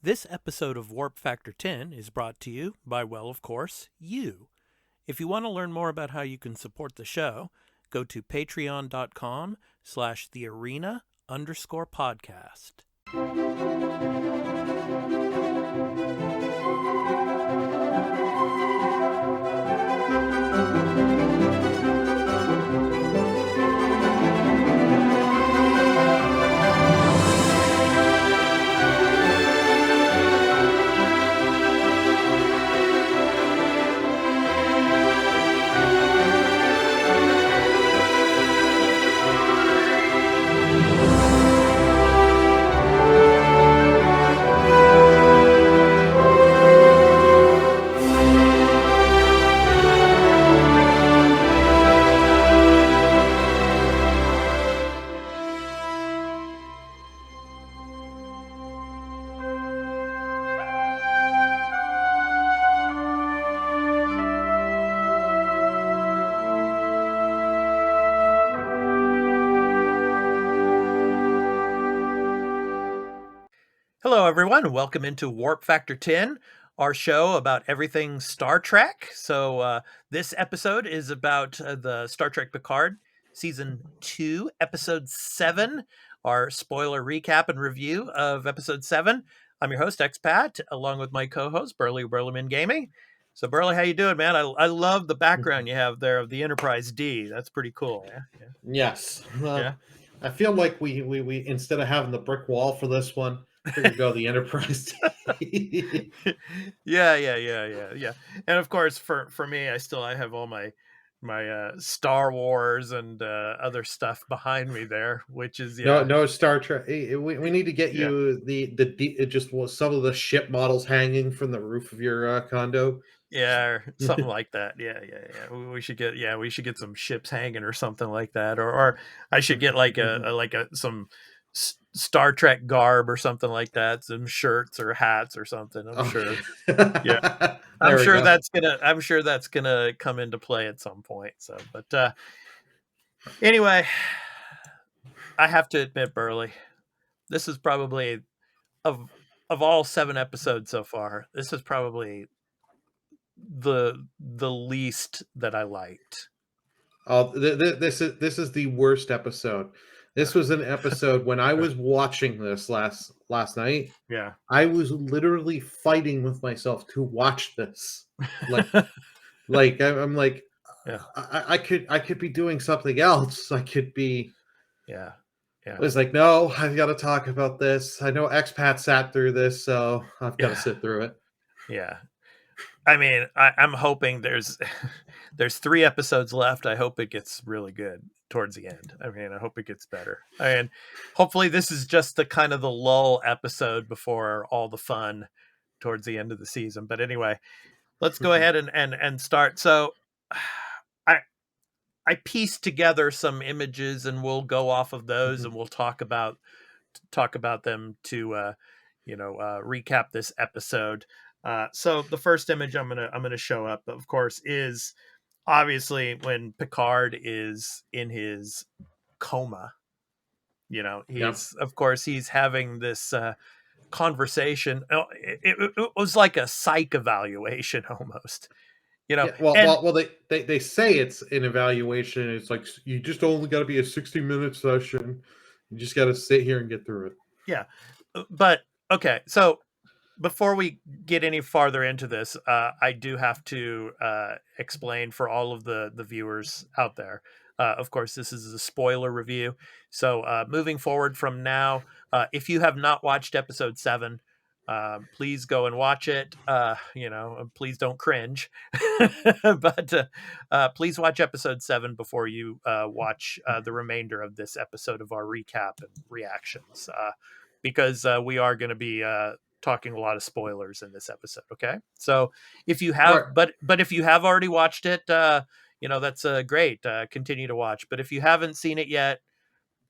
This episode of Warp Factor 10 is brought to you by, well, of course, you. If you want to learn more about how you can support the show, go to patreon.com/thearena_podcast. Hello, everyone, and welcome into Warp Factor 10, our show about everything Star Trek. So this episode is about the Star Trek Picard Season 2, Episode 7, our spoiler recap and review of Episode 7. I'm your host, Expat, along with my co-host, Burly Burlyman Gaming. So, Burly, how you doing, man? I love the background you have there of the Enterprise D. That's pretty cool. Yeah. Yes. Yeah. I feel like we instead of having the brick wall for this one, here we go, the Enterprise. Yeah. And of course, for me, I have all my Star Wars and other stuff behind me there, which is No Star Trek. We need to get you just some of the ship models hanging from the roof of your condo. Yeah, or something like that. Yeah. We should get some ships hanging or something like that, or I should get like some Star Trek garb or something like that, some shirts or hats or something. I'm sure. Yeah, I'm sure that's gonna come into play at some point. So, but anyway, I have to admit, Burly, this is probably of all 7 episodes so far, this is probably the least that I liked. Oh, this is the worst episode. This was an episode when I was watching this last night. Yeah, I was literally fighting with myself to watch this. Like I'm like, yeah. I could be doing something else. I could be. Yeah. I was like, no, I've got to talk about this. I know Expat sat through this, so I've got to sit through it. Yeah. I mean, I'm hoping there's 3 episodes left. I hope it gets really good towards the end. I mean, I hope it gets better. And hopefully this is just the kind of the lull episode before all the fun towards the end of the season. But anyway, let's go ahead and start. So I pieced together some images, and we'll go off of those, and we'll talk about them to recap this episode. So the first image I'm gonna show up, of course, is obviously when Picard is in his coma. Of course he's having this conversation. It was like a psych evaluation almost. Well, they say it's an evaluation. It's like you just only got to be a 60-minute session. You just got to sit here and get through it. Yeah, but okay. So before we get any farther into this, I do have to explain for all of the viewers out there. Of course, this is a spoiler review. So moving forward from now, if you have not watched episode 7, please go and watch it. Please don't cringe, but please watch episode 7 before you watch the remainder of this episode of our recap and reactions, because we are going to be talking a lot of spoilers in this episode. Okay, so if you have, but if you have already watched it, that's great. Continue to watch. But if you haven't seen it yet,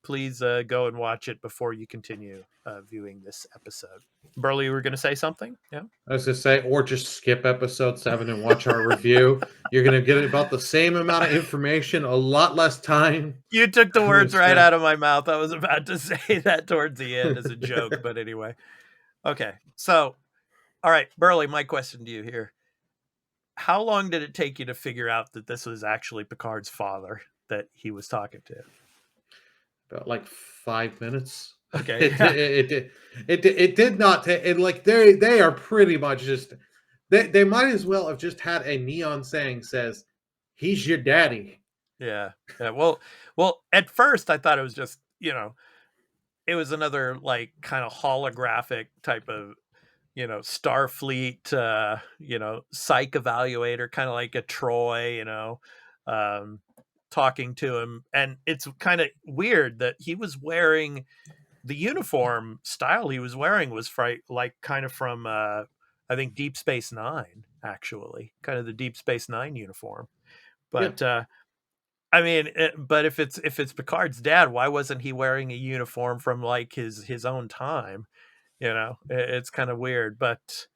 please go and watch it before you continue viewing this episode. Burly, you were going to say something? Yeah, I was going to say, or just skip episode 7 and watch our review. You're going to get about the same amount of information, a lot less time. You took the words right out of my mouth. I was about to say that towards the end as a joke, but anyway. Okay. So, all right, Burley, my question to you here. How long did it take you to figure out that this was actually Picard's father that he was talking to? About like 5 minutes. Okay. It Yeah. it did not take it. Like they are pretty much just they might as well have just had a neon saying says, "He's your daddy." Yeah. Yeah. Well, at first I thought it was just, it was another like kind of holographic type of, Starfleet, psych evaluator, kind of like a Troy, um, talking to him. And it's kind of weird that he was wearing the uniform style he was wearing was like kind of from, I think Deep Space Nine, actually, kind of the Deep Space Nine uniform. Yeah. But I mean, but if it's Picard's dad, why wasn't he wearing a uniform from like his own time? It's kind of weird, but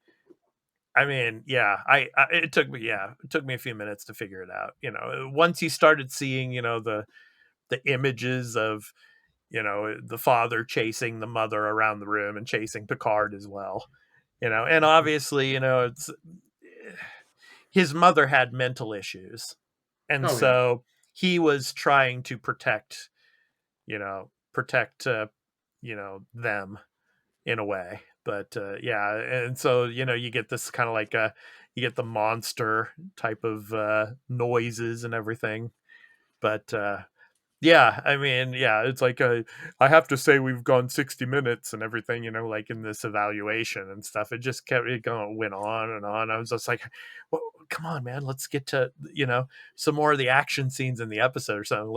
I mean, yeah, it took me a few minutes to figure it out. Once you started seeing, the images of, the father chasing the mother around the room and chasing Picard as well, and obviously, it's his mother had mental issues, and Oh yeah. so he was trying to protect them in a way. But yeah, and so you get this kind of like you get the monster type of noises and everything. But yeah, I mean, yeah, it's like I have to say we've gone 60 minutes and everything, like in this evaluation and stuff. It just kept it going, went on and on. I was just like, well, come on, man, let's get to some more of the action scenes in the episode or something.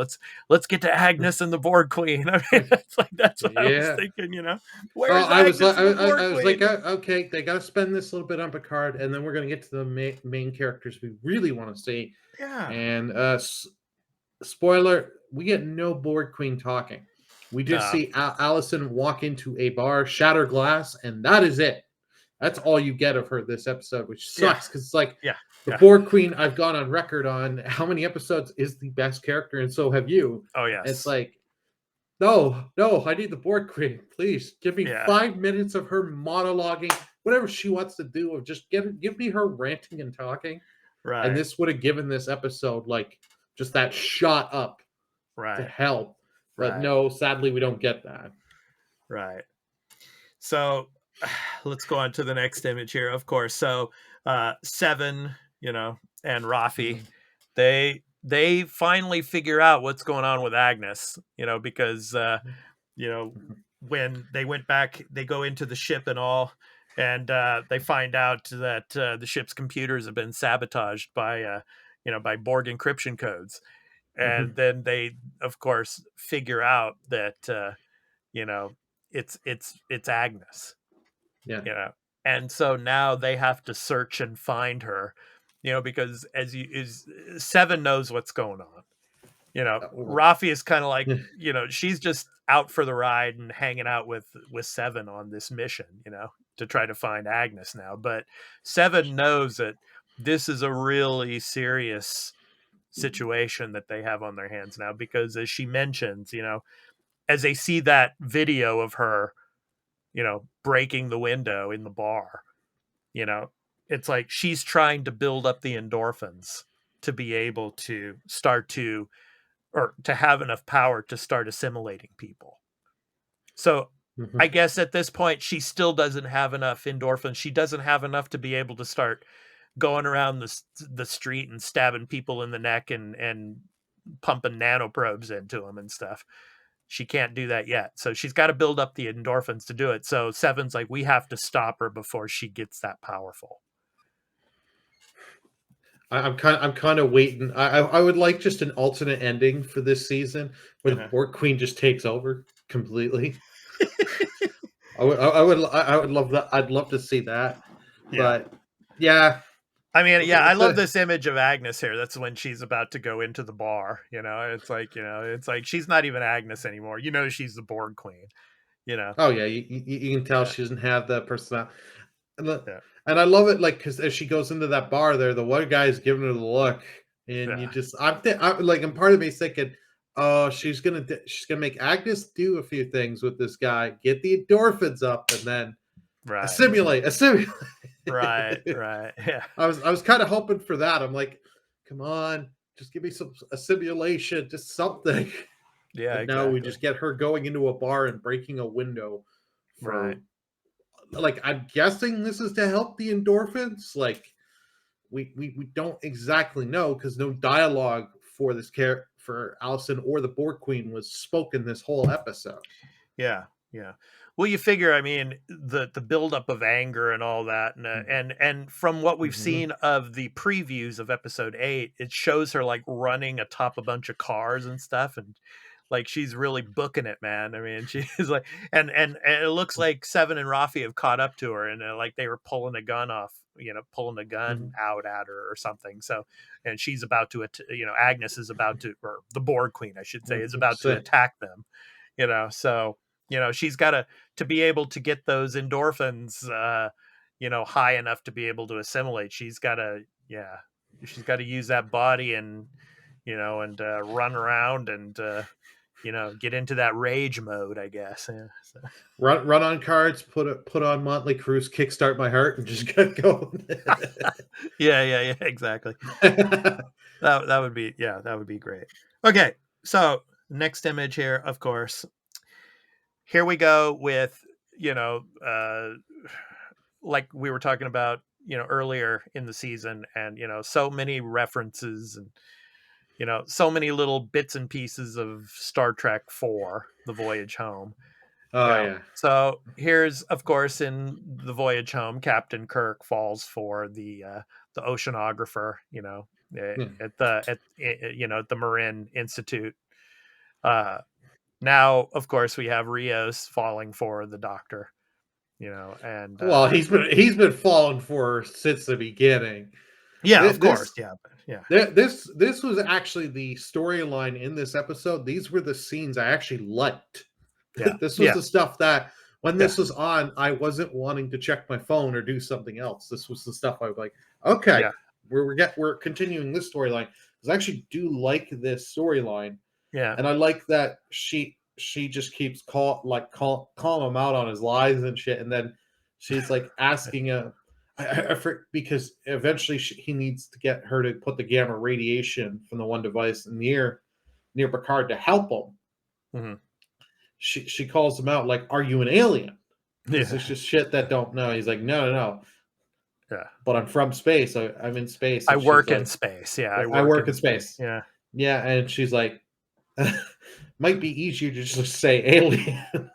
Let's get to Agnes and the Borg Queen. I mean, that's what I was Yeah. thinking. Well, Where's I was like, Agnes and the Borg I was like, Queen? okay, they got to spend this little bit on Picard, and then we're going to get to the main characters we really want to see. Yeah, And spoiler, we get no Borg Queen talking. We just no, see Allison walk into a bar, shatter glass, and that is it. That's all you get of her this episode, which yeah, sucks because it's like yeah, the yeah. Borg Queen. I've gone on record on how many episodes is the best character, and so have you. Oh And it's yes, like, no, no, I need the Borg Queen. Please give me yeah, 5 minutes of her monologuing, whatever she wants to do, of just give me her ranting and talking. And right, this would have given this episode like just that shot up to right, help. But right, no, sadly, we don't get that. right. So let's go on to the next image here, of course. So Seven, and Rafi, Mhm. they finally figure out what's going on with Agnes, because you know when they went back, they go into the ship and all, and they find out that the ship's computers have been sabotaged by Borg encryption codes, and Mhm. then they, of course, figure out that you know it's Agnes, Yeah. you know and so now they have to search and find her, because as you is Seven knows what's going on. Well, Rafi is kind of like, she's just out for the ride and hanging out with Seven on this mission, to try to find Agnes now. But Seven knows that this is a really serious situation that they have on their hands now, because as she mentions, as they see that video of her, breaking the window in the bar, you know, it's like she's trying to build up the endorphins to be able to start to, or to have enough power to start assimilating people. So I mhm. guess at this point, she still doesn't have enough endorphins. She doesn't have enough to be able to start going around the street and stabbing people in the neck and pumping nanoprobes into them and stuff. She can't do that yet. So she's got to build up the endorphins to do it. So Seven's like, we have to stop her before she gets that powerful. I'm kind of waiting. I would like just an alternate ending for this season where the Uh-huh. Borg Queen just takes over completely. I would love that. I'd love to see that. Yeah. But yeah, I mean, yeah, I love the this image of Agnes here. That's when she's about to go into the bar. It's like she's not even Agnes anymore. She's the Borg Queen. You know, oh yeah, you can tell yeah, she doesn't have the personality. And, yeah, and I love it, like because as she goes into that bar, there, the one guy's giving her the look, and you yeah, just I'm like, and part of me is thinking, oh, she's gonna make Agnes do a few things with this guy, get the endorphins up, and then Right. Assimilate, assimilate. Right. Right. Yeah. I was kind of hoping for that. I'm like, come on, just give me some assimilation, just something. Yeah. But no, we Exactly. just get her going into a bar and breaking a window Right. for, like, I'm guessing this is to help the endorphins. Like, we don't exactly know because no dialogue for this character for Allison or the Borg Queen was spoken this whole episode. Yeah, yeah. Well, you figure, I mean, the buildup of anger and all that, and from what we've Mm-hmm. seen of the previews of episode 8, it shows her like running atop a bunch of cars and stuff, and like she's really booking it, man. I mean, she's like, and it looks like Seven and Rafi have caught up to her, and like they were pulling a gun off, pulling a gun Mm-hmm. out at her or something. So, and she's about to, Agnes is about to, or the Borg Queen, I should say, is about to So, attack them. So she's got to be able to get those endorphins high enough to be able to assimilate. She's got to use that body and run around and get into that rage mode, I guess. Yeah, so. run on cards, put on Motley Crue's "Kickstart My Heart" and just get going. Yeah, exactly. That would be, that would be great. Okay, so next image here, of course. Here we go with, like we were talking about, earlier in the season, and, so many references and, so many little bits and pieces of Star Trek 4, The Voyage Home. Oh yeah. So here's, of course, in The Voyage Home, Captain Kirk falls for the oceanographer, Yeah. at the Marin Institute. Now, of course, we have Rios falling for the doctor, and Well, he's been falling for her since the beginning. yeah, of course, This yeah, yeah, this was actually the storyline in this episode. These were the scenes I actually liked. yeah, This was yeah, the stuff that when yeah, this was on, I wasn't wanting to check my phone or do something else. This was the stuff I was like, okay, yeah, we're continuing this storyline because I actually do like this storyline, yeah, and I like that she just keeps calling him out on his lies and shit, and then she's like asking him. Because eventually he needs to get her to put the gamma radiation from the one device near Picard to help him. hmm She calls him out like, "Are you an alien?" Because yeah, there's just shit that don't know. He's like, "No, no, no." yeah. But I'm from space. I'm in space, I and she's work in like, space. Yeah, I "I work work in in space. space." Yeah, Yeah, and she's like, "Might be easier to just say alien."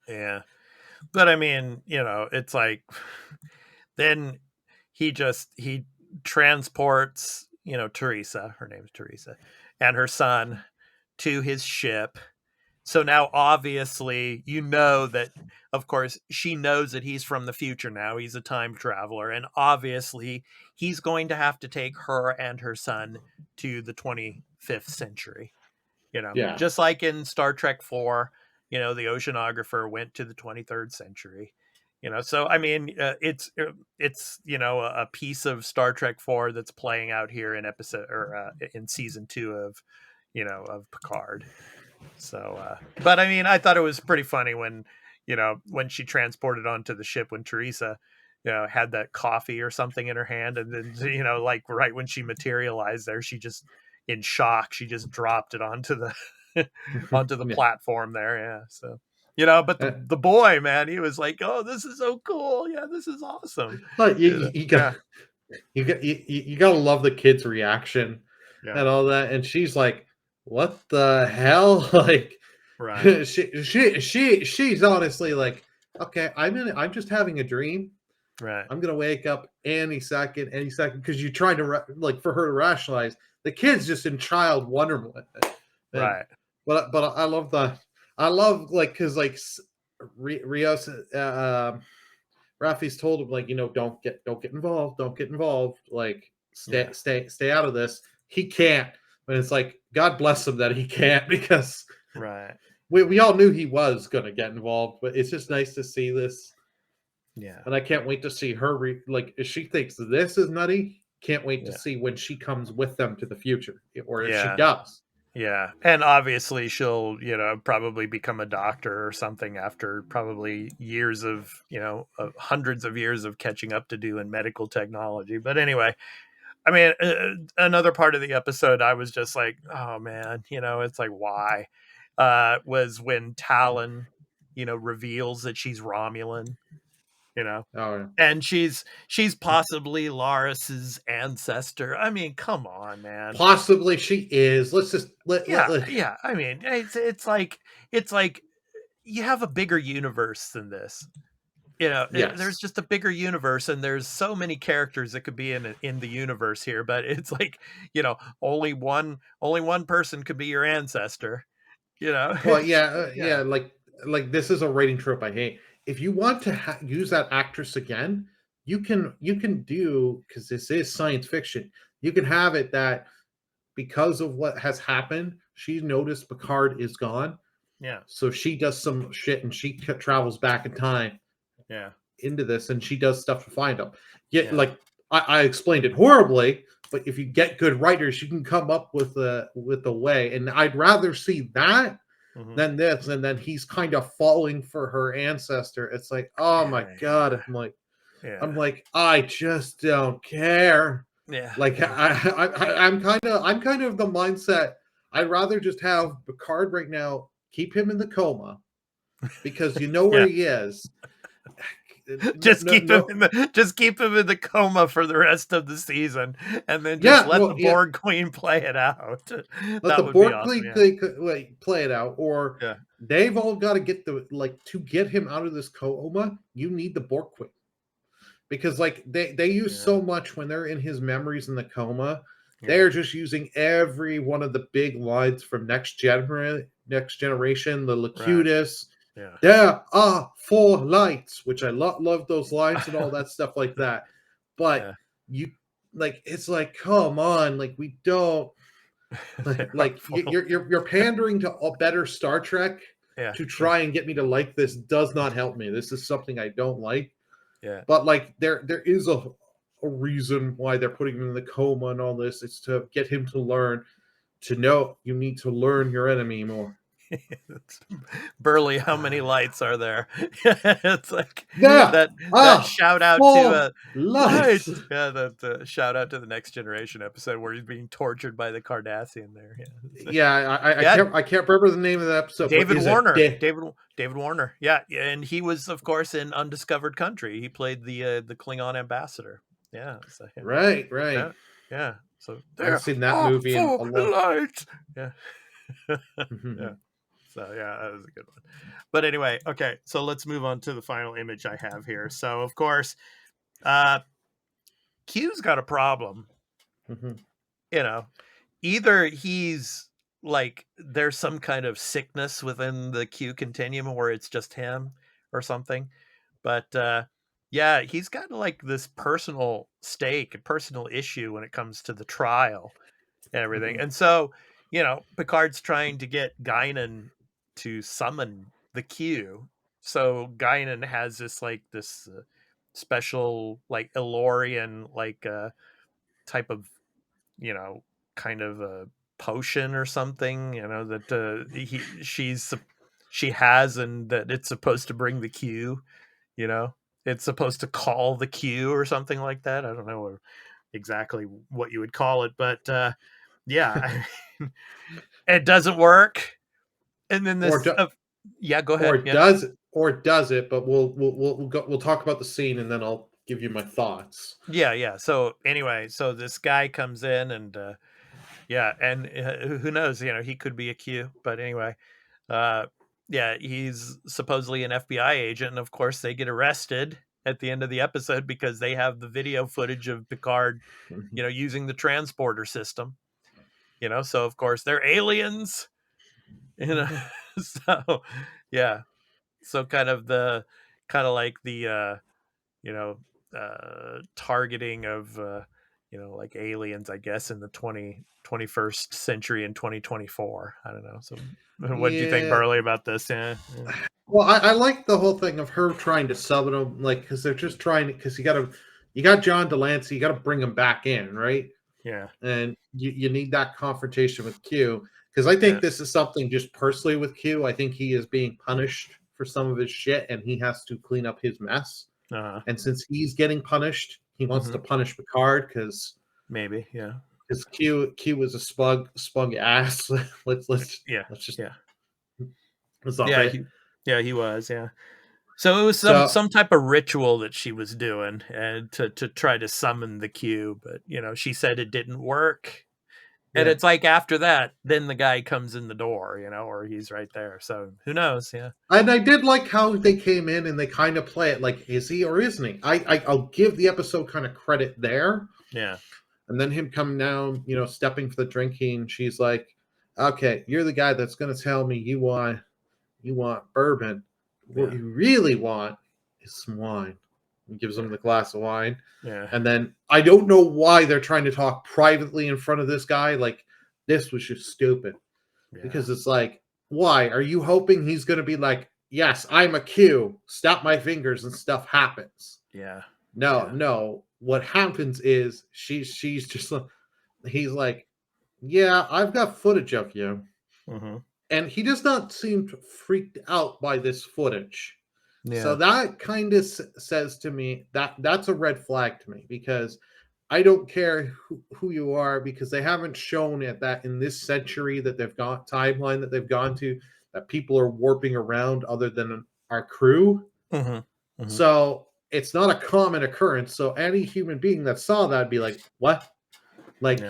yeah. But I mean, it's like then he transports, Teresa, her name's Teresa, and her son to his ship. So now obviously that, of course, she knows that he's from the future now. He's a time traveler, and obviously he's going to have to take her and her son to the 25th century. Yeah, Just like in Star Trek 4, the oceanographer went to the 23rd century. So I mean, it's a piece of Star Trek 4 that's playing out here in episode, or in season 2 of of Picard. So, but I mean, I thought it was pretty funny when, when she transported onto the ship, when Teresa, had that coffee or something in her hand, and then, like right when she materialized there, she just, in shock, she just dropped it onto the onto the yeah. platform there. Yeah. So, but Uh, the boy, man, he was like, "Oh, this is so cool! Yeah, this is awesome." like you got Yeah, you gotta love the kid's reaction yeah, and all that. And she's like, "What the hell?" Like, right, she's honestly like, "Okay, I'm just having a dream. right, I'm gonna wake up any second." Because you're trying to like for her to rationalize. The kid's just in child wonderment, and right. but I love like because like Rios Rafi's told him like, don't get involved, don't get involved, like Yeah, stay out of this. He can't, but it's like God bless him that he can't because right. we all knew he was gonna get involved, but it's just nice to see this, Yeah, and I can't wait to see her like if she thinks this is nutty. Can't wait to yeah, see when she comes with them to the future, or if she yeah. does. Yeah, and obviously she'll, probably become a doctor or something after probably years of, hundreds of years of catching up to do in medical technology. But anyway, I mean, another part of the episode, I was just like, oh man, it's like, why? Was when Talon, reveals that she's Romulan, you know, Oh yeah. and she's possibly Laris's ancestor. I mean, come on, man. Possibly she is. Let's just Yeah, yeah. I mean, it's like you have a bigger universe than this. There's yes. just a bigger universe, and there's so many characters that could be in the universe here. But it's like, only one person could be your ancestor. Well, It's yeah, yeah, like this is a writing trope I hate. If you want to use that actress again, you can do, because this is science fiction. You can have it that because of what has happened, she noticed Picard is gone, yeah, so she does some shit and she travels back in time yeah, into this and she does stuff to find him. Yet, yeah, like I explained it horribly, but if you get good writers, you can come up with a way. And I'd rather see that hmm, than this, and then he's kind of falling for her ancestor. It's like, oh my god, yeah, I'm yeah, like, I just don't care. yeah, Like yeah, I'm kind of the mindset. I'd rather just have Picard right now, keep him in the coma because you know where yeah. he is. No, Just no, keep him no. in the coma for the rest of the season, and then just Yeah, let the well, yeah. Borg Queen play it out. Let the That would be board awesome. play, Yeah, play it out, or yeah, they've all got to get the like to get him out of this coma. You need the Borg Queen, because like they use yeah, so much when they're in his memories in the coma. yeah. They're just using every one of the big lines from Next Generation, the Right. Locutus. Yeah. There are four lights, which I love those lines and all that stuff like that. But Yeah. you like it's like, come on, like we don't There are like full. you're pandering to a better Star Trek Yeah. to Yeah. try and get me to like this. Does not help me. This is something I don't like. Yeah. But like there is a reason why they're putting him in the coma and all this. It's to get him to learn to know you need to learn your enemy more. Burly, how many lights are there? It's like There that are shout out to four light. lights. Yeah, that shout out to the Next Generation episode where he's being tortured by the Cardassian there. Yeah. Yeah, I Yeah, can't remember the name of the episode, but David is it Warner. David Warner. Yeah, and he was of course in Undiscovered Country. He played the Klingon ambassador. Yeah, so yeah. right, right. Yeah. Yeah. So I haven't there seen that are movie in four a long. lights. Yeah. Yeah. So yeah, that was a good one. But anyway, okay, so let's move on to the final image I have here. So of course, uh Q's got a problem. You know, either he's like there's some kind of sickness within the Q continuum where it's just him or something. But yeah, he's got like this personal stake, a personal issue when it comes to the trial and everything. And so, Picard's trying to get Guinan to summon the Q. So Guinan has this special like Elorian like type of you know kind of a potion or something that she has, and that it's supposed to bring the Q. You know, it's supposed to call the Q or something like that. I don't know exactly what you would call it, but yeah, it doesn't work. And then or this, do, yeah, go or ahead. Yeah, does it? But we'll talk about the scene and then I'll give you my thoughts. yeah, yeah. So anyway, so this guy comes in and yeah, and who knows? He could be a Q, but anyway, uh, yeah, he's supposedly an FBI agent, and of course they get arrested at the end of the episode because they have the video footage of Picard, using the transporter system. So of course they're aliens. You know, so yeah, so kind of like the you know targeting of like aliens, I guess, in the 21st century in 2024. I don't know. So what do you think, Yeah. Burley, about this? Yeah, Well, I like the whole thing of her trying to summon him, like because they're just trying to, because you got John Delancey, you got to bring him back in, right? yeah, And you need that confrontation with Q. Because I think Yeah. this is something just personally with Q. I think he is being punished for some of his shit, and he has to clean up his mess. Uh-huh. And since he's getting punished, he wants Hmm. to punish Picard because Maybe. Yeah. Q was a spug ass. Yeah. Let's just Yeah. resolve Yeah. it. He was. Yeah. So it was So some type of ritual that she was doing, and to try to summon the Q, but she said it didn't work. And yeah, it's like after that, then the guy comes in the door, or he's right there. So who knows? Yeah. and I did like how they came in and they kind of play it like, is he or isn't he? I'll give the episode kind of credit there. Yeah. And then him coming down, stepping for the drinking. She's like, "Okay, you're the guy that's going to tell me you want bourbon. What Yeah. you really want is some wine." He gives him the glass of wine, Yeah. and then I don't know why they're trying to talk privately in front of this guy. Like, this was just stupid Yeah. because it's like, why are you hoping he's going to be like, "Yes, I'm a Q. Snap my fingers and stuff happens." Yeah. No, Yeah. no. What happens is she's just he's like, "Yeah, I've got footage of you." Hmm. And he does not seem freaked out by this footage. So Yeah. that kind of says to me that that's a red flag to me because I don't care who you are because they haven't shown it that in this century that they've got timeline that they've gone to that people are warping around other than our crew. Hmm. Hmm. So it's not a common occurrence. So any human being that saw that would be like, what? Yeah. Like,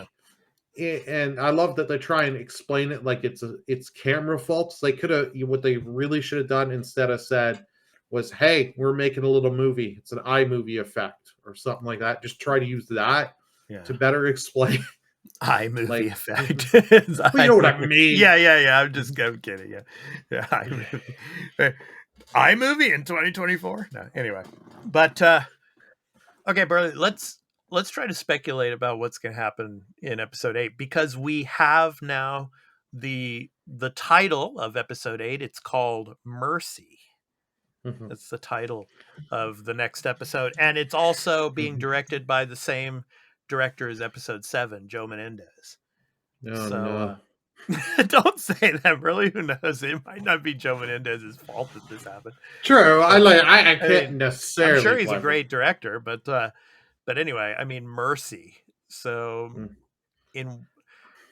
and I love that they try and explain it like it's camera faults. They could have what they really should have done instead of said was, "Hey, we're making a little movie. It's an iMovie effect or something like that." Just try to use that Yeah. to better explain. iMovie Like, effect. It's well, you know what I iMovie. mean. Yeah. Yeah. Yeah. I'm kidding. Yeah. Yeah. iMovie. iMovie in 2024. No. Anyway, but okay, Burley. Let's try to speculate about what's going to happen in episode 8 because we have now the title of episode 8. It's called Mercy. Mhm, That's the title of the next episode, and it's also being mhm. directed by the same director as episode 7, Joe Menendez. Oh So no. don't say that. Really, who knows? It might not be Joe Menendez's fault that this happened. True. But I I can't mean, I'm necessarily sure he's a blame him. great director, but anyway, I mean, Mercy. So Mm. in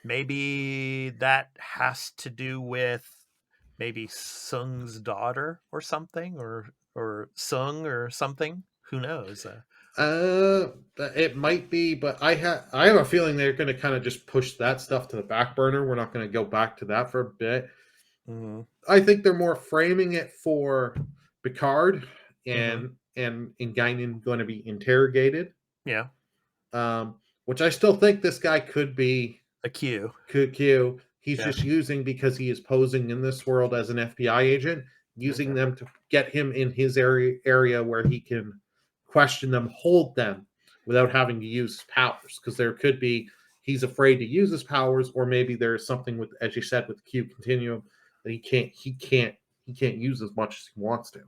maybe that has to do with maybe Sung's daughter or something, or Sung or something. Who knows? It might be, but I have a feeling they're going to kind of just push that stuff to the back burner. We're not going to go back to that for a bit. Mm-hmm. I think they're more framing it for Picard Mm-hmm. and Guinan going to be interrogated. Yeah, Um, which I still think this guy could be a Q. Q. He's Yeah. just using because he is posing in this world as an FBI agent, using Okay. them to get him in his area where he can question them, hold them without having to use his powers. Because there could be he's afraid to use his powers, or maybe there's something with, as you said, with Q continuum that he can't use as much as he wants to.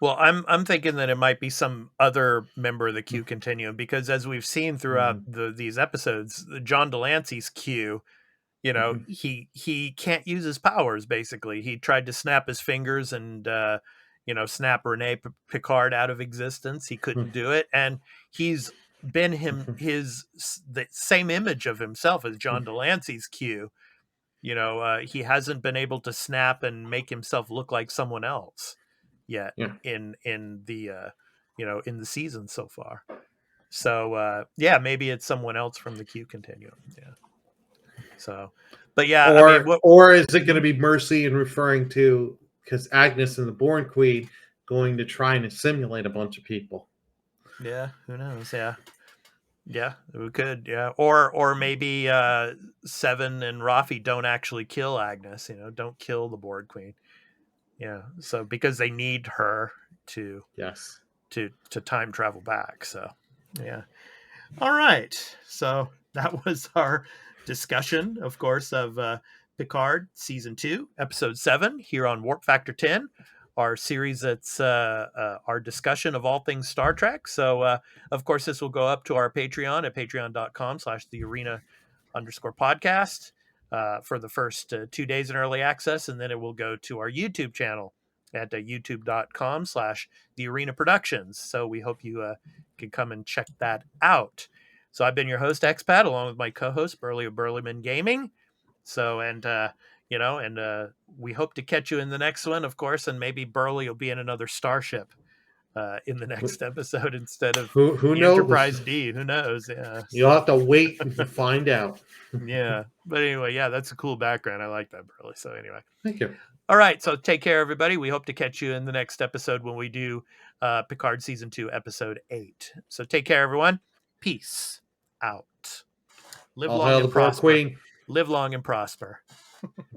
Well, I'm thinking that it might be some other member of the Q continuum because as we've seen throughout Mm-hmm. these episodes, John Delancey's Q, Mm-hmm. he can't use his powers. Basically, he tried to snap his fingers and snap Picard out of existence. He couldn't do it, and he's been the same image of himself as John Delancey's Q. He hasn't been able to snap and make himself look like someone else yet Yeah. in the in the season so far. So yeah, maybe it's someone else from the Q continuum. Yeah. So, but yeah, I mean, Or is it going to Mhm. be Mercy and referring to because Agnes and the Born Queen going to try and assimilate a bunch of people? Yeah, who knows? Yeah. Yeah, we could. Yeah. Or maybe Seven and Rafi don't actually kill Agnes, don't kill the Board Queen. Yeah. So because they need her to Yes. to time travel back. So, yeah. All right. So that was our discussion, of course, of Picard season 2, episode 7, here on Warp Factor 10, our series that's our discussion of all things Star Trek. So, of course, this will go up to our Patreon at patreon.com/thearena_podcast. for the first 2 days in early access, and then it will go to our YouTube channel at youtube.com/The Arena Productions. So we hope you can come and check that out. So I've been your host, Expat, along with my co-host, Burly of Burlyman Gaming. So, and we hope to catch you in the next one, of course, and maybe Burly will be in another starship in the next episode instead of Who the knows? Enterprise D. Who knows? Yeah. You'll have to wait and find out. Yeah. But anyway, yeah, that's a cool background. I like that, Burly. So anyway. Thank you. All right. So take care, everybody. We hope to catch you in the next episode when we do Picard Season 2, Episode 8. So take care, everyone. Peace out. Live All long hail and the Borg prosper. Queen. Live long and prosper.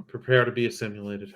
Prepare to be assimilated.